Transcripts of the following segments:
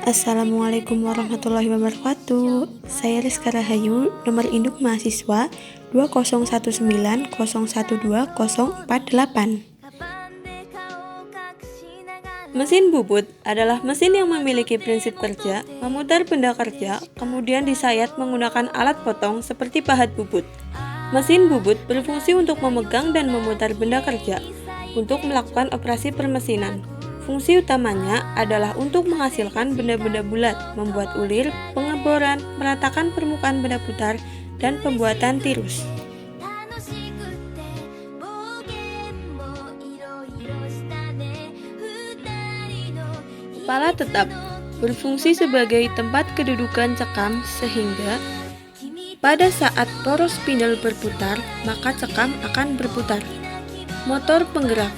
Assalamualaikum warahmatullahi wabarakatuh. Saya Rizka Rahayu, nomor induk mahasiswa 20190120048. Mesin bubut adalah mesin yang memiliki prinsip kerja, memutar benda kerja, kemudian disayat menggunakan alat potong seperti pahat bubut. Mesin bubut berfungsi untuk memegang dan memutar benda kerja, untuk melakukan operasi permesinan. Fungsi utamanya adalah untuk menghasilkan benda-benda bulat, membuat ulir, pengeboran, meratakan permukaan benda putar, dan pembuatan tirus. Pala tetap berfungsi sebagai tempat kedudukan cekam sehingga pada saat poros spindle berputar, maka cekam akan berputar. Motor penggerak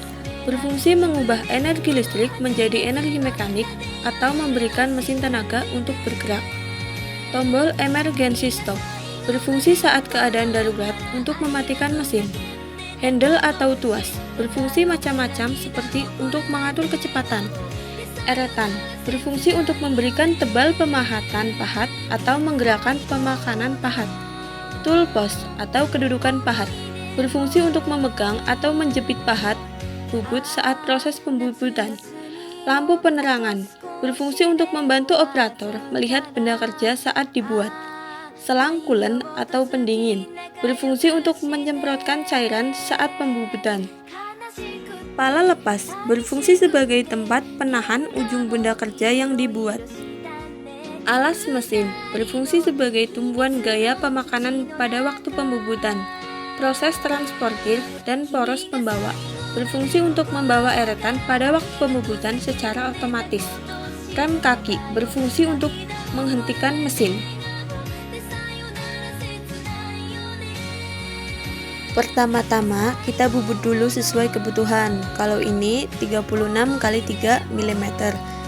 berfungsi mengubah energi listrik menjadi energi mekanik atau memberikan mesin tenaga untuk bergerak. Tombol emergency stop berfungsi saat keadaan darurat untuk mematikan mesin. Handle atau tuas berfungsi macam-macam seperti untuk mengatur kecepatan. Eretan berfungsi untuk memberikan tebal pemahatan pahat atau menggerakkan pemakanan pahat. Tool post atau kedudukan pahat berfungsi untuk memegang atau menjepit pahat bubut saat proses pembubutan. Lampu penerangan berfungsi untuk membantu operator melihat benda kerja saat dibuat. Selang coolant atau pendingin berfungsi untuk menyemprotkan cairan saat pembubutan. Pala lepas berfungsi sebagai tempat penahan ujung benda kerja yang dibuat. Alas mesin berfungsi sebagai tumpuan gaya pemakanan pada waktu pembubutan. Proses transportir dan poros pembawa berfungsi untuk membawa eretan pada waktu pembubutan secara otomatis. Rem kaki berfungsi untuk menghentikan mesin. Pertama-tama kita bubut dulu sesuai kebutuhan. Kalau ini 36 x 3 mm.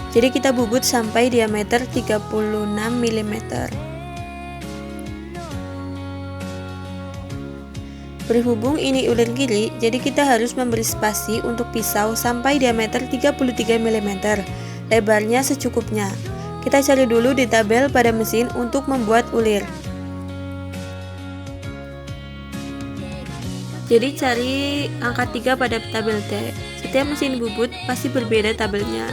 Jadi kita bubut sampai diameter 36 mm. Berhubung ini ulir kiri, jadi kita harus memberi spasi untuk pisau sampai diameter 33 mm. Lebarnya secukupnya. Kita cari dulu di tabel pada mesin untuk membuat ulir. Jadi cari angka 3 pada tabel T. Setiap mesin bubut pasti berbeda tabelnya.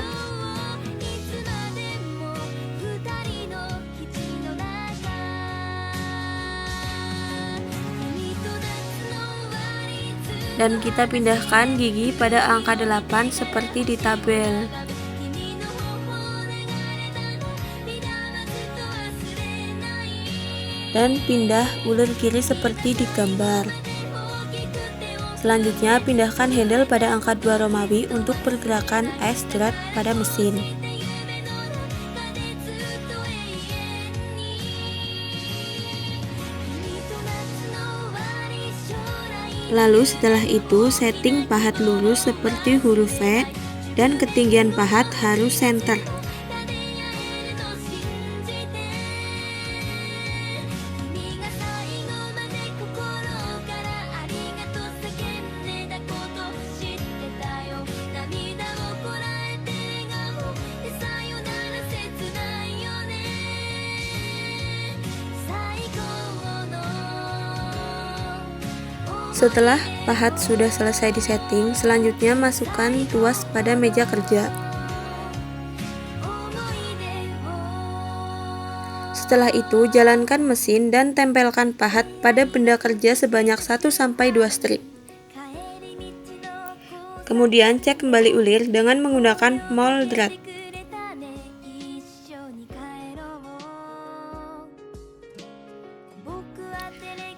Dan kita pindahkan gigi pada angka 8 seperti di tabel. Dan pindah ulir kiri seperti di gambar. Selanjutnya, pindahkan handle pada angka 2 Romawi untuk pergerakan S jerat pada mesin. Lalu setelah itu, setting pahat lurus seperti huruf V dan ketinggian pahat harus center. Setelah pahat sudah selesai disetting, selanjutnya masukkan tuas pada meja kerja. Setelah itu, jalankan mesin dan tempelkan pahat pada benda kerja sebanyak 1-2 strip. Kemudian cek kembali ulir dengan menggunakan moldrat.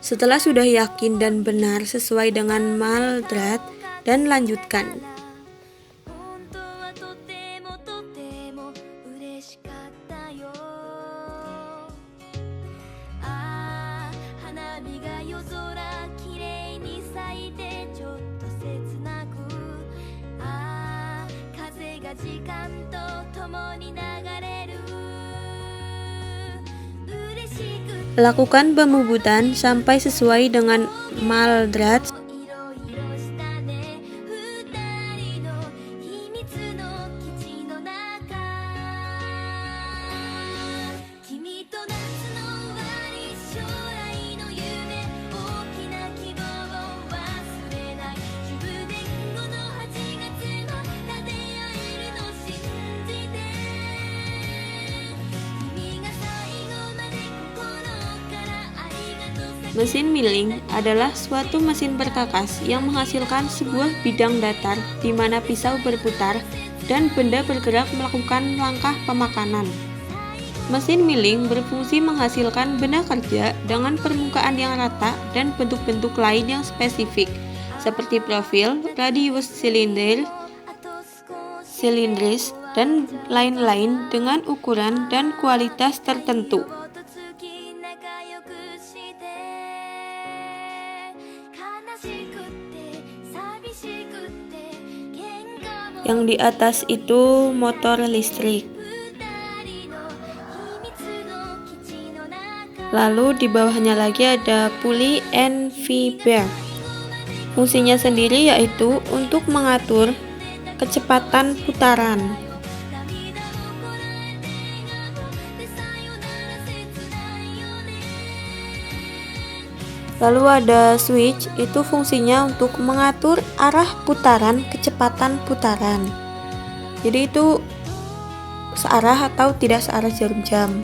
Setelah sudah yakin dan benar sesuai dengan moldrat, dan lanjutkan. Lakukan pembubutan sampai sesuai dengan moldrat. Mesin milling adalah suatu mesin perkakas yang menghasilkan sebuah bidang datar di mana pisau berputar dan benda bergerak melakukan langkah pemakanan. Mesin milling berfungsi menghasilkan benda kerja dengan permukaan yang rata dan bentuk-bentuk lain yang spesifik, seperti profil, radius silindris, dan lain-lain dengan ukuran dan kualitas tertentu. Yang di atas itu motor listrik. Lalu di bawahnya lagi ada pulley and V-bar. Fungsinya sendiri yaitu untuk mengatur kecepatan putaran. Lalu ada switch, itu fungsinya untuk mengatur arah putaran, kecepatan putaran. Jadi itu searah atau tidak searah jarum jam.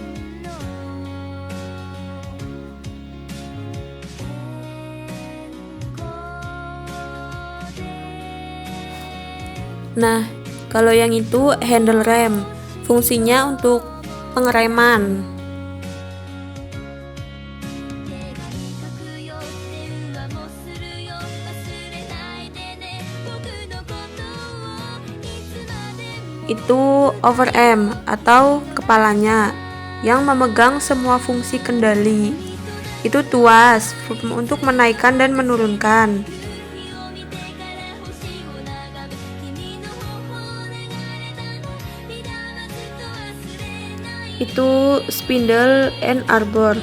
Nah, kalau yang itu handle rem, fungsinya untuk pengereman. Itu overarm atau kepalanya yang memegang semua fungsi kendali. Itu tuas untuk menaikkan dan menurunkan. Itu spindle and arbor.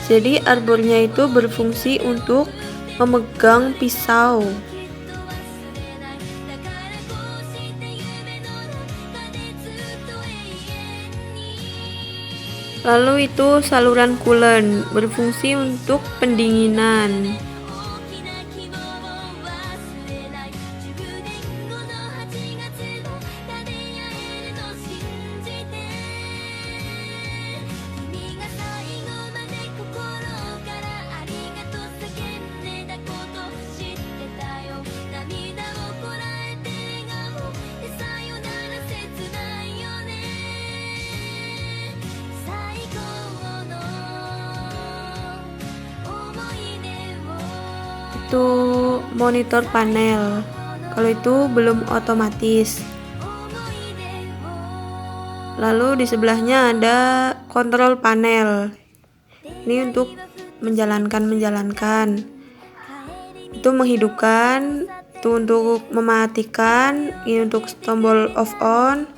Jadi arbornya itu berfungsi untuk memegang pisau. Lalu itu saluran coolant, berfungsi untuk pendinginan. Itu monitor panel. Kalau itu belum otomatis. Lalu di sebelahnya ada kontrol panel. Ini untuk menjalankan. Itu menghidupkan, itu untuk mematikan, ini untuk tombol off on.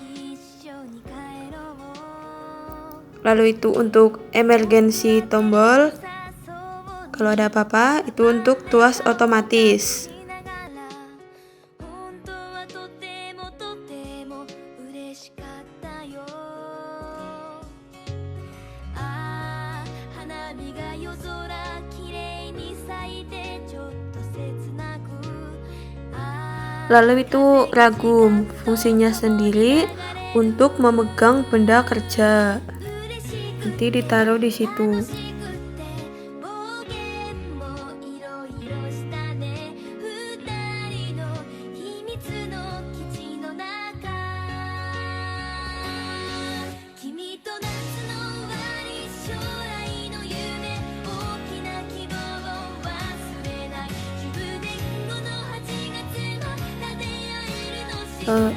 Lalu itu untuk emergency tombol. Kalau ada apa-apa, itu untuk tuas otomatis. Lalu itu ragum, fungsinya sendiri untuk memegang benda kerja. Nanti ditaruh di situ.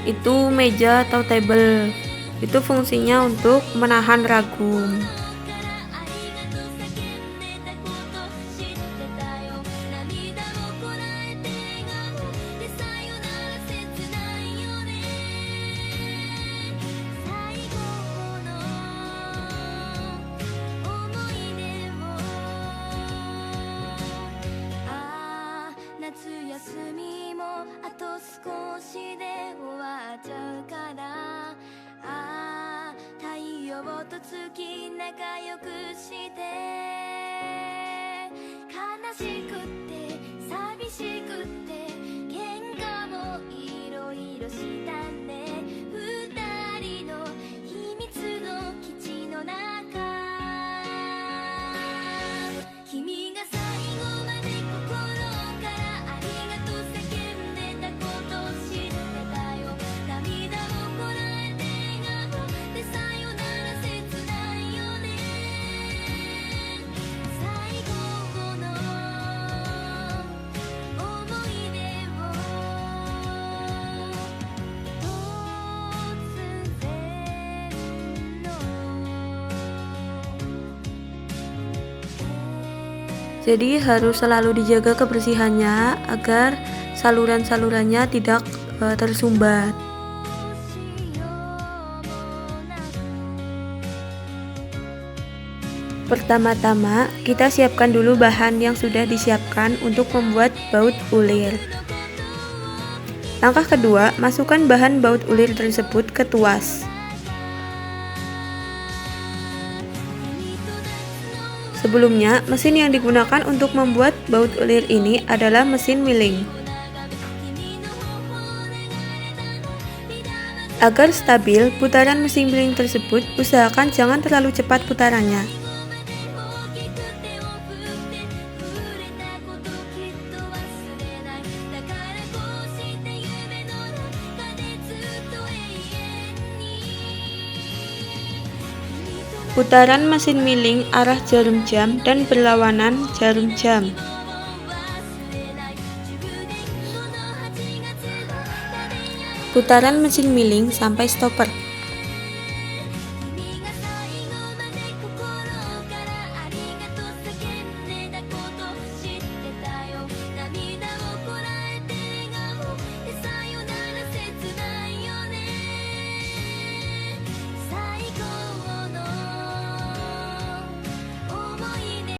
Itu meja atau table. Itu fungsinya untuk menahan ragum. Jadi harus selalu dijaga kebersihannya agar saluran-salurannya tidak tersumbat. Pertama-tama, kita siapkan dulu bahan yang sudah disiapkan untuk membuat baut ulir. Langkah kedua, masukkan bahan baut ulir tersebut ke tuas. Sebelumnya, mesin yang digunakan untuk membuat baut ulir ini adalah mesin milling. Agar stabil, putaran mesin milling tersebut usahakan jangan terlalu cepat putarannya. Putaran mesin milling arah jarum jam dan berlawanan jarum jam. Putaran mesin milling sampai stopper.